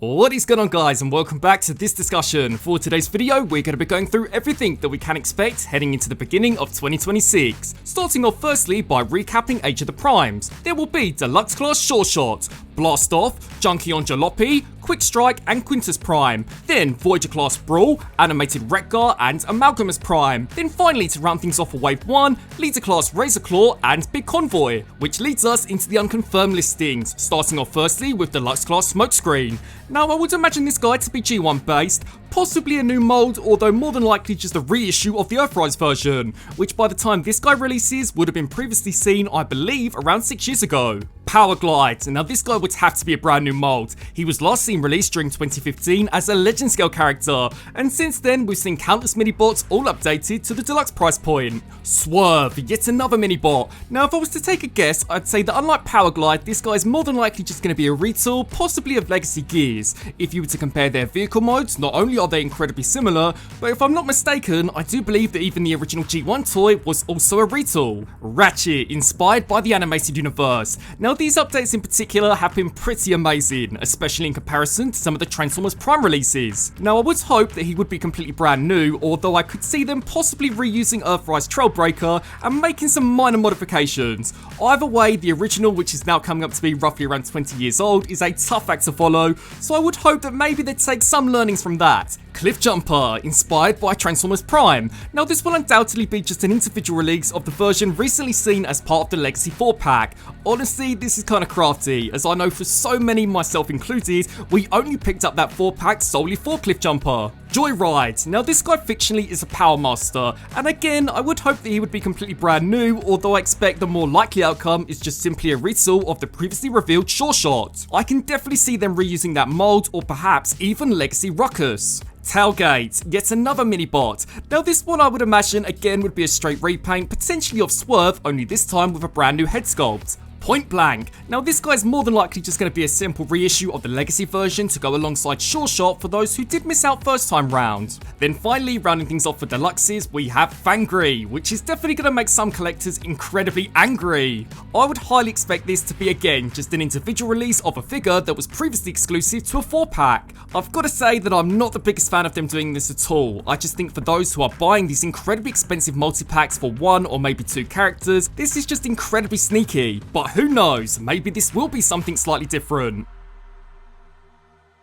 What is going on, guys, and welcome back to this discussion. For today's video, we're going to be going through everything that we can expect heading into the beginning of 2026. Starting off firstly by recapping Age of the Primes. There will be Deluxe Class Sure Shot, Blast Off, Junkie on Jalopy, Quick Strike and Quintus Prime, then Voyager Class Brawl, Animated Wreck-Gar and Amalgamus Prime, then finally to round things off for Wave 1, Leader Class Razor Claw and Big Convoy, which leads us into the unconfirmed listings, starting off firstly with Deluxe Class Smokescreen. Now I would imagine this guy to be G1 based, possibly a new mold, although more than likely just a reissue of the Earthrise version, which by the time this guy releases would have been previously seen, I believe, around 6 years ago. Powerglide. Now this guy would have to be a brand new mold. He was last seen released during 2015 as a legend scale character, and since then we've seen countless mini-bots all updated to the deluxe price point. Swerve, yet another mini-bot. Now if I was to take a guess, I'd say that unlike Powerglide, this guy is more than likely just going to be a retool, possibly of Legacy Gears. If you were to compare their vehicle modes, not only are they incredibly similar, but if I'm not mistaken, I do believe that even the original G1 toy was also a retool. Ratchet, inspired by the animated universe. Now these updates in particular have been pretty amazing, especially in comparison to some of the Transformers Prime releases. Now I would hope that he would be completely brand new, although I could see them possibly reusing Earthrise Trailbreaker and making some minor modifications. Either way, the original, which is now coming up to be roughly around 20 years old, is a tough act to follow, so I would hope that maybe they'd take some learnings from that. Cliff Jumper, inspired by Transformers Prime. Now this will undoubtedly be just an individual release of the version recently seen as part of the Legacy 4-pack. Honestly, this is kinda crafty, as I know for so many, myself included, we only picked up that 4-pack solely for Cliff Jumper. Joyride. Now this guy fictionally is a Power Master, and again I would hope that he would be completely brand new, although I expect the more likely outcome is just simply a retool of the previously revealed Sure Shot. I can definitely see them reusing that mold, or perhaps even Legacy Ruckus. Tailgate, yet another mini-bot. Now this one I would imagine again would be a straight repaint, potentially of Swerve, only this time with a brand new head sculpt. Point Blank. Now this guy's more than likely just going to be a simple reissue of the Legacy version to go alongside Sure Shot for those who did miss out first time round. Then finally, rounding things off for deluxes, we have Fangry, which is definitely going to make some collectors incredibly angry. I would highly expect this to be again just an individual release of a figure that was previously exclusive to a 4-pack. I've got to say that I'm not the biggest fan of them doing this at all. I just think for those who are buying these incredibly expensive multi-packs for one or maybe two characters, this is just incredibly sneaky. But who knows, maybe this will be something slightly different.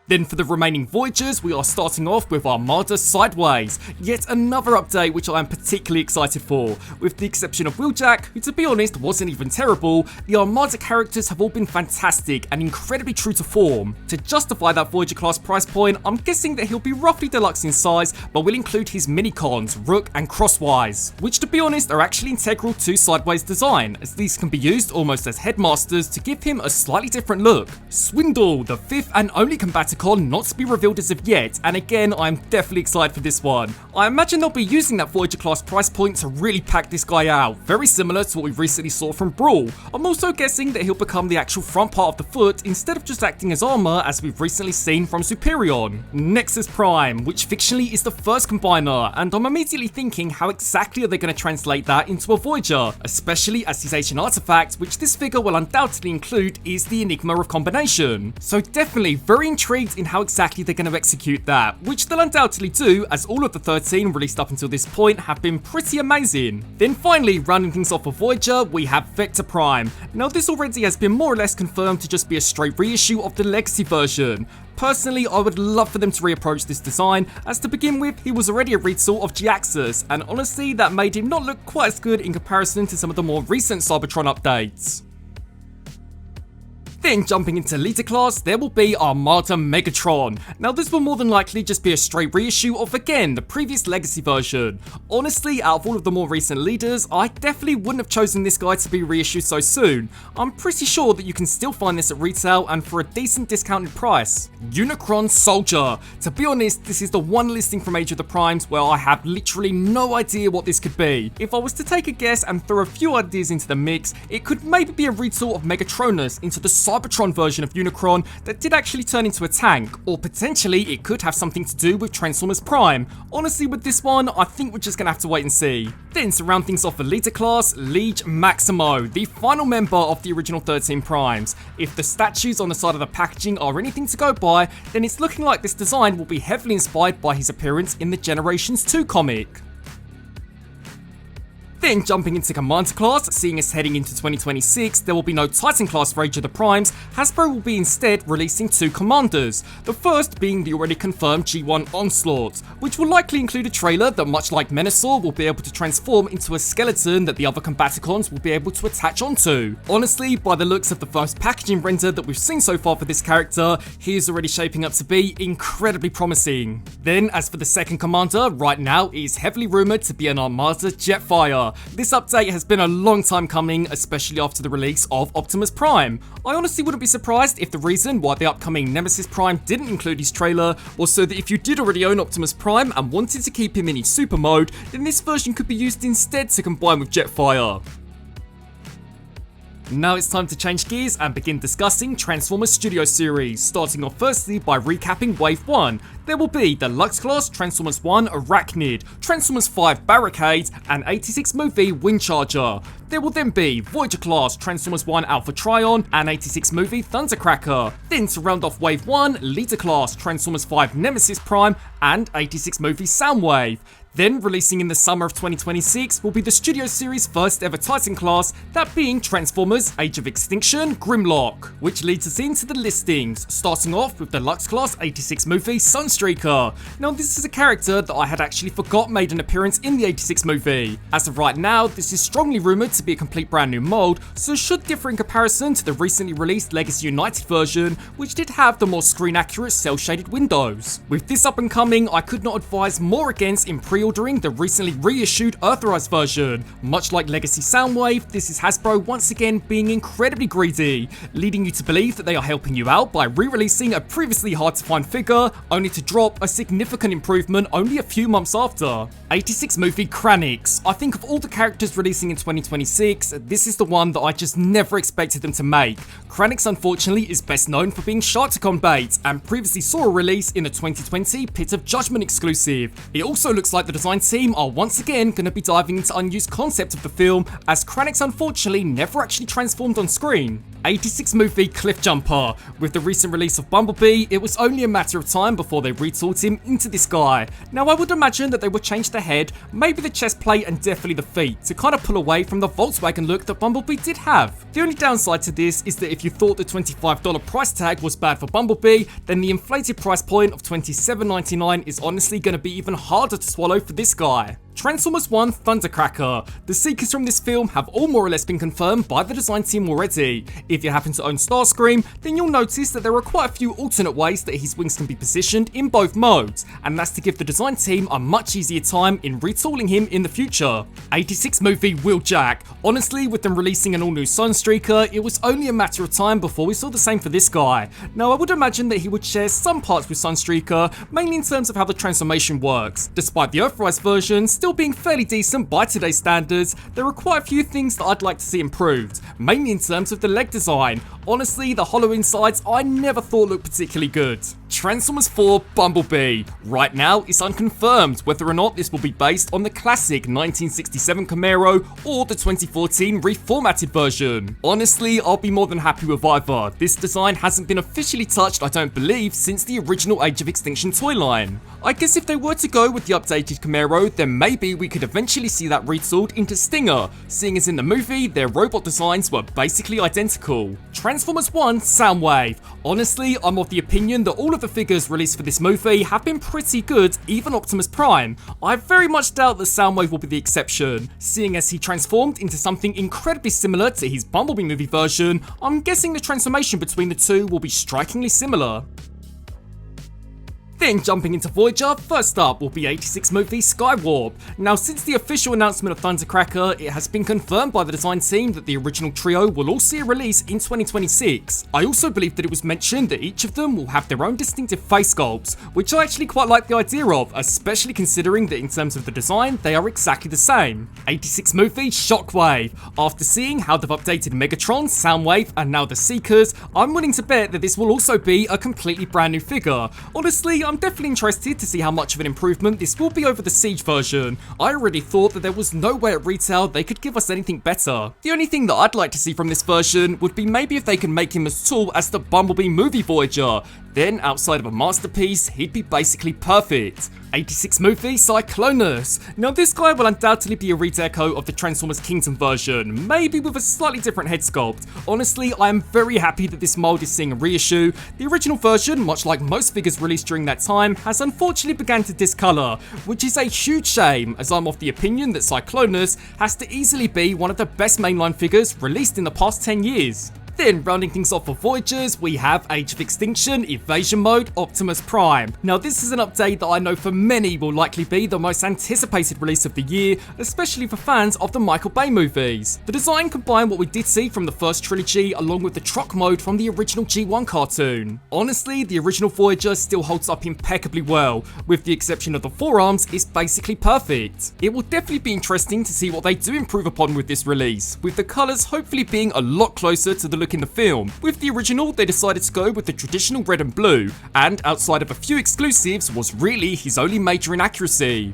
Then for the remaining Voyagers, we are starting off with Armada Sideways, yet another update which I am particularly excited for. With the exception of Wheeljack, who to be honest wasn't even terrible, the Armada characters have all been fantastic and incredibly true to form. To justify that Voyager class price point, I'm guessing that he'll be roughly deluxe in size, but will include his mini-cons, Rook and Crosswise, which to be honest are actually integral to Sideways design, as these can be used almost as headmasters to give him a slightly different look. Swindle, the fifth and only Combaticon not to be revealed as of yet, and again I'm definitely excited for this one. I imagine they'll be using that Voyager class price point to really pack this guy out, very similar to what we recently saw from Brawl. I'm also guessing that he'll become the actual front part of the foot instead of just acting as armor as we've recently seen from Superion. Nexus Prime, which fictionally is the first combiner, and I'm immediately thinking how exactly are they going to translate that into a Voyager, especially as his ancient artifact, which this figure will undoubtedly include, is the Enigma of Combination. So definitely very intrigued in how exactly they're going to execute that, which they'll undoubtedly do, as all of the 13 released up until this point have been pretty amazing. Then finally, rounding things off for Voyager, we have Vector Prime. Now this already has been more or less confirmed to just be a straight reissue of the Legacy version. Personally, I would love for them to reapproach this design, as to begin with, he was already a retool of G-Axis, and honestly that made him not look quite as good in comparison to some of the more recent Cybertron updates. Then jumping into Leader Class, there will be Armada Megatron. Now this will more than likely just be a straight reissue of again the previous Legacy version. Honestly, out of all of the more recent leaders, I definitely wouldn't have chosen this guy to be reissued so soon. I'm pretty sure that you can still find this at retail and for a decent discounted price. Unicron Soldier. To be honest, this is the one listing from Age of the Primes where I have literally no idea what this could be. If I was to take a guess and throw a few ideas into the mix, it could maybe be a retool of Megatronus into the Cybertron version of Unicron that did actually turn into a tank, or potentially it could have something to do with Transformers Prime. Honestly, with this one, I think we're just gonna have to wait and see. Then to round things off for Leader Class, Liege Maximo, the final member of the original 13 Primes. If the statues on the side of the packaging are anything to go by, then it's looking like this design will be heavily inspired by his appearance in the Generations 2 comic. Then jumping into Commander Class, seeing us heading into 2026, there will be no Titan Class Rage of the Primes. Hasbro will be instead releasing 2 Commanders, the first being the already confirmed G1 Onslaught, which will likely include a trailer that, much like Menasor, will be able to transform into a skeleton that the other Combaticons will be able to attach onto. Honestly, by the looks of the first packaging render that we've seen so far for this character, he is already shaping up to be incredibly promising. Then, as for the second Commander, right now it is heavily rumoured to be an Armada Jetfire. This update has been a long time coming, especially after the release of Optimus Prime. I honestly wouldn't be surprised if the reason why the upcoming Nemesis Prime didn't include his trailer was so that if you did already own Optimus Prime and wanted to keep him in his super mode, then this version could be used instead to combine with Jetfire. Now it's time to change gears and begin discussing Transformers Studio Series, starting off firstly by recapping Wave 1. There will be the Lux Class Transformers 1 Arachnid, Transformers 5 Barricade, and 86 movie Windcharger. There will then be Voyager Class Transformers 1 Alpha Trion and 86 movie Thundercracker. Then to round off Wave 1, Leader Class Transformers 5 Nemesis Prime and 86 movie Soundwave. Then releasing in the summer of 2026 will be the Studio Series' first ever Titan class, that being Transformers Age of Extinction Grimlock, which leads us into the listings, starting off with the Lux Class 86 movie Sunstreaker. Now this is a character that I had actually forgot made an appearance in the 86 movie. As of right now, this is strongly rumoured to be a complete brand new mould, so should differ in comparison to the recently released Legacy United version, which did have the more screen accurate cel shaded windows. With this up and coming, I could not advise more against in pre-ordering the recently reissued Earthrise version. Much like Legacy Soundwave, this is Hasbro once again being incredibly greedy, leading you to believe that they are helping you out by re-releasing a previously hard to find figure, only to drop a significant improvement only a few months after. 86 movie Kranix. I think of all the characters releasing in 2026, this is the one that I just never expected them to make. Kranix unfortunately is best known for being Sharkticon bait, and previously saw a release in a 2020 Pit of Judgment exclusive. It also looks like the design team are once again going to be diving into unused concept of the film, as Kranix unfortunately never actually transformed on screen. 86 movie Cliffjumper. With the recent release of Bumblebee, it was only a matter of time before they retooled him into this guy. Now I would imagine that they would change the head, maybe the chest plate and definitely the feet, to kind of pull away from the Volkswagen look that Bumblebee did have. The only downside to this is that if you thought the $25 price tag was bad for Bumblebee, then the inflated price point of $27.99 is honestly going to be even harder to swallow for this guy. Transformers 1 Thundercracker. The seekers from this film have all more or less been confirmed by the design team already. If you happen to own Starscream, then you'll notice that there are quite a few alternate ways that his wings can be positioned in both modes, and that's to give the design team a much easier time in retooling him in the future. 86 movie Wheeljack. Honestly, with them releasing an all new Sunstreaker, it was only a matter of time before we saw the same for this guy. Now I would imagine that he would share some parts with Sunstreaker, mainly in terms of how the transformation works. Despite the Earthrise version still being fairly decent by today's standards, there are quite a few things that I'd like to see improved, mainly in terms of the leg design. Honestly, the hollow insides I never thought looked particularly good. Transformers 4 Bumblebee. Right now, it's unconfirmed whether or not this will be based on the classic 1967 Camaro or the 2014 reformatted version. Honestly, I'll be more than happy with either. This design hasn't been officially touched, I don't believe, since the original Age of Extinction toy line. I guess if they were to go with the updated Camaro, then maybe we could eventually see that retooled into Stinger, seeing as in the movie, their robot designs were basically identical. Transformers 1 Soundwave. Honestly, I'm of the opinion that all of the figures released for this movie have been pretty good, even Optimus Prime. I very much doubt that Soundwave will be the exception. Seeing as he transformed into something incredibly similar to his Bumblebee movie version, I'm guessing the transformation between the two will be strikingly similar. Then jumping into Voyager, first up will be 86 movie Skywarp. Now since the official announcement of Thundercracker, it has been confirmed by the design team that the original trio will all see a release in 2026. I also believe that it was mentioned that each of them will have their own distinctive face sculpts, which I actually quite like the idea of, especially considering that in terms of the design, they are exactly the same. 86 movie Shockwave. After seeing how they've updated Megatron, Soundwave, and now the Seekers, I'm willing to bet that this will also be a completely brand new figure. Honestly, I'm definitely interested to see how much of an improvement this will be over the Siege version. I already thought that there was no way at retail they could give us anything better. The only thing that I'd like to see from this version would be maybe if they can make him as tall as the Bumblebee movie Voyager. Then, outside of a masterpiece, he'd be basically perfect. 86 movie Cyclonus. Now this guy will undoubtedly be a redeco of the Transformers Kingdom version, maybe with a slightly different head sculpt. Honestly, I am very happy that this mold is seeing a reissue. The original version, much like most figures released during that time, has unfortunately begun to discolor, which is a huge shame, as I'm of the opinion that Cyclonus has to easily be one of the best mainline figures released in the past 10 years. Then, rounding things off for Voyagers, we have Age of Extinction, Evasion Mode, Optimus Prime. Now this is an update that I know for many will likely be the most anticipated release of the year, especially for fans of the Michael Bay movies. The design combined what we did see from the first trilogy along with the truck mode from the original G1 cartoon. Honestly, the original Voyager still holds up impeccably well, with the exception of the forearms, it's basically perfect. It will definitely be interesting to see what they do improve upon with this release, with the colours hopefully being a lot closer to the look in the film. With the original, they decided to go with the traditional red and blue, and outside of a few exclusives, was really his only major inaccuracy.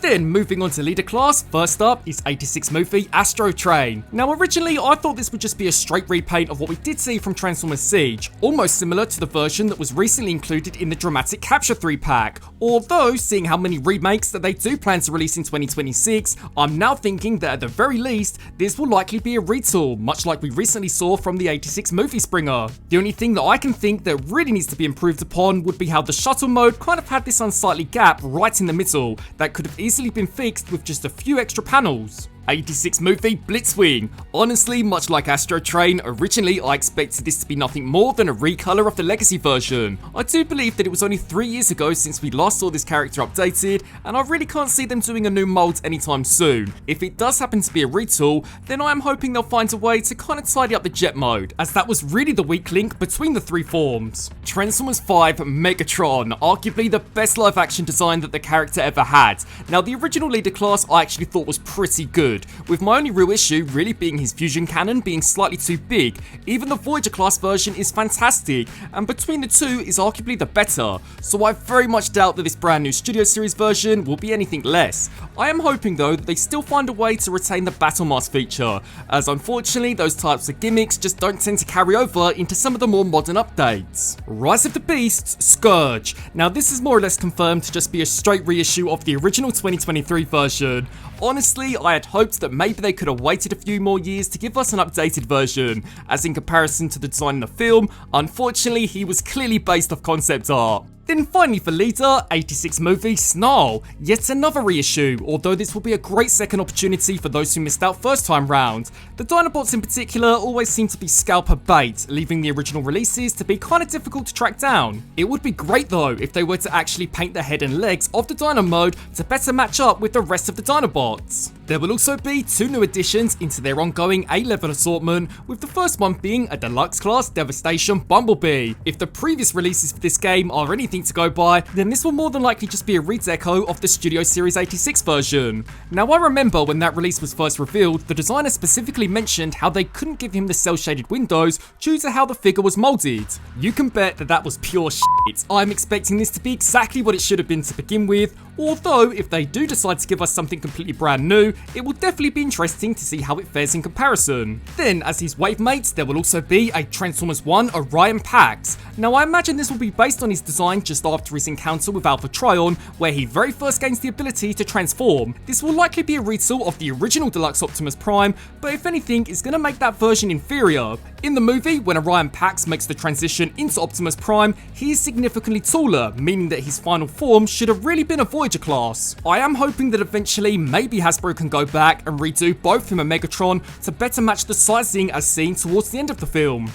Then moving on to leader class, first up is 86 movie Astro Train. Now originally I thought this would just be a straight repaint of what we did see from Transformers Siege, almost similar to the version that was recently included in the Dramatic Capture 3-pack. Although, seeing how many remakes that they do plan to release in 2026, I'm now thinking that at the very least, this will likely be a retool, much like we recently saw from the 86 movie Springer. The only thing that I can think that really needs to be improved upon would be how the shuttle mode kind of had this unsightly gap right in the middle that could have easily been fixed with just a few extra panels. 86 movie Blitzwing. Honestly, much like Astro Train, originally I expected this to be nothing more than a recolor of the Legacy version. I do believe that it was only 3 years ago since we last saw this character updated, and I really can't see them doing a new mold anytime soon. If it does happen to be a retool, then I am hoping they'll find a way to kind of tidy up the jet mode, as that was really the weak link between the three forms. Transformers 5 Megatron, arguably the best live action design that the character ever had. Now the original leader class I actually thought was pretty good, with my only real issue really being his fusion cannon being slightly too big. Even the Voyager class version is fantastic, and between the two is arguably the better, so I very much doubt that this brand new Studio Series version will be anything less. I am hoping though that they still find a way to retain the Battle Mask feature, as unfortunately those types of gimmicks just don't tend to carry over into some of the more modern updates. Rise of the Beasts Scourge. Now this is more or less confirmed to just be a straight reissue of the original 2023 version. Honestly, I had hoped that maybe they could have waited a few more years to give us an updated version, as in comparison to the design in the film, unfortunately he was clearly based off concept art. Then finally for leader, 86 movie Snarl, yet another reissue, although this will be a great second opportunity for those who missed out first time round. The Dinobots in particular always seem to be scalper bait, leaving the original releases to be kinda difficult to track down. It would be great though if they were to actually paint the head and legs of the Dino mode to better match up with the rest of the Dinobots. There will also be 2 new additions into their ongoing A-level assortment, with the first one being a deluxe class Devastation Bumblebee. If the previous releases for this game are anything to go by, then this will more than likely just be a redeco of the Studio Series 86 version. Now I remember when that release was first revealed, the designer specifically mentioned how they couldn't give him the cel-shaded windows due to how the figure was molded. You can bet that that was pure shit. I'm expecting this to be exactly what it should have been to begin with, although if they do decide to give us something completely brand new, it will definitely be interesting to see how it fares in comparison. Then as his wave mates, there will also be a Transformers 1 Orion Pax. Now I imagine this will be based on his design just after his encounter with Alpha Trion, where he very first gains the ability to transform. This will likely be a retool of the original Deluxe Optimus Prime, but if anything, it's going to make that version inferior. In the movie, when Orion Pax makes the transition into Optimus Prime, he is significantly taller, meaning that his final form should have really been a Voyager class. I am hoping that eventually maybe Hasbro can go back and redo both him and Megatron to better match the sizing as seen towards the end of the film.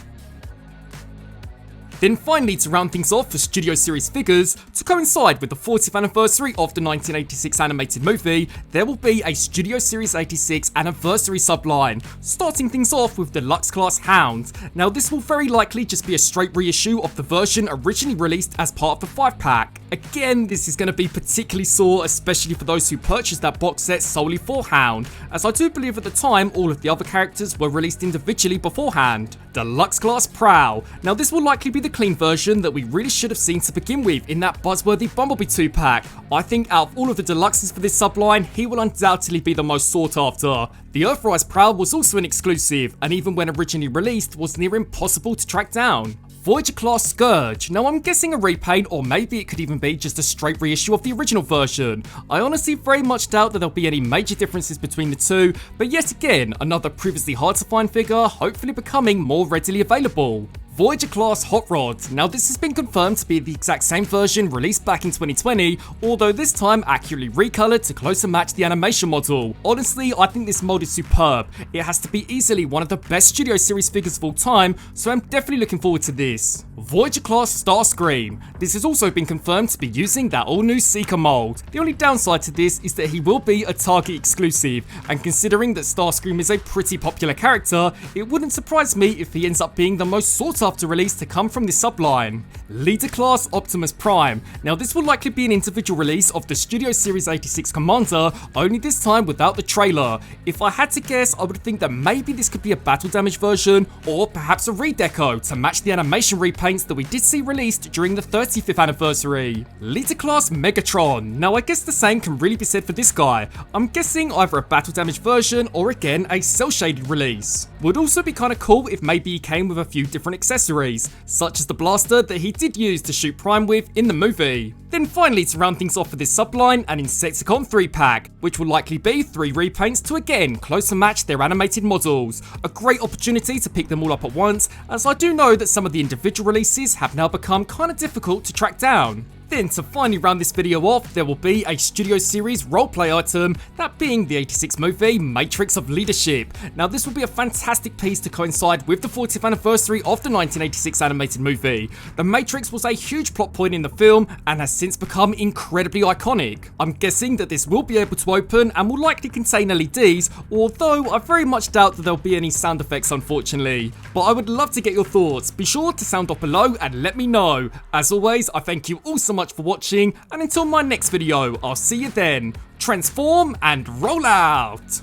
Then finally, to round things off for Studio Series figures, to coincide with the 40th anniversary of the 1986 animated movie, there will be a Studio Series 86 anniversary subline, starting things off with Deluxe Class Hound. Now this will very likely just be a straight reissue of the version originally released as part of the 5-pack. Again, this is going to be particularly sore, especially for those who purchased that box set solely for Hound, as I do believe at the time all of the other characters were released individually beforehand. Deluxe Class Prowl. Now this will likely be the clean version that we really should have seen to begin with in that buzzworthy Bumblebee 2-pack. I think out of all of the deluxes for this subline, he will undoubtedly be the most sought after. The Earthrise Prowl was also an exclusive, and even when originally released was near impossible to track down. Voyager Class Scourge. Now I'm guessing a repaint, or maybe it could even be just a straight reissue of the original version. I honestly very much doubt that there'll be any major differences between the two, but yet again, another previously hard to find figure, hopefully becoming more readily available. Voyager Class Hot Rod. Now this has been confirmed to be the exact same version released back in 2020, although this time accurately recolored to closer match the animation model. Honestly, I think this mold is superb. It has to be easily one of the best Studio Series figures of all time, so I'm definitely looking forward to this. Voyager Class Starscream. This has also been confirmed to be using that all-new Seeker mold. The only downside to this is that he will be a Target exclusive, and considering that Starscream is a pretty popular character, it wouldn't surprise me if he ends up being the most sought after release to come from this subline. Leader Class Optimus Prime. Now this will likely be an individual release of the Studio Series 86 Commander, only this time without the trailer. If I had to guess, I would think that maybe this could be a battle damage version, or perhaps a redeco to match the animation repaints that we did see released during the 35th anniversary. Leader Class Megatron. Now I guess the same can really be said for this guy. I'm guessing either a battle damage version or again a cel shaded release. Would also be kinda cool if maybe he came with a few different accessories, such as the blaster that he did use to shoot Prime with in the movie. Then finally, to round things off for this subline, an Insecticon 3-pack, which will likely be 3 repaints to again closer match their animated models. A great opportunity to pick them all up at once, as I do know that some of the individual releases have now become kinda difficult to track down. Then to finally round this video off, there will be a Studio Series roleplay item, that being the 86 movie Matrix of Leadership. Now this will be a fantastic piece to coincide with the 40th anniversary of the 1986 animated movie. The Matrix was a huge plot point in the film and has since become incredibly iconic. I'm guessing that this will be able to open and will likely contain LEDs, although I very much doubt that there'll be any sound effects unfortunately. But I would love to get your thoughts. Be sure to sound off below and let me know. As always, I thank you all so much for watching, and until my next video, I'll see you then. Transform and roll out!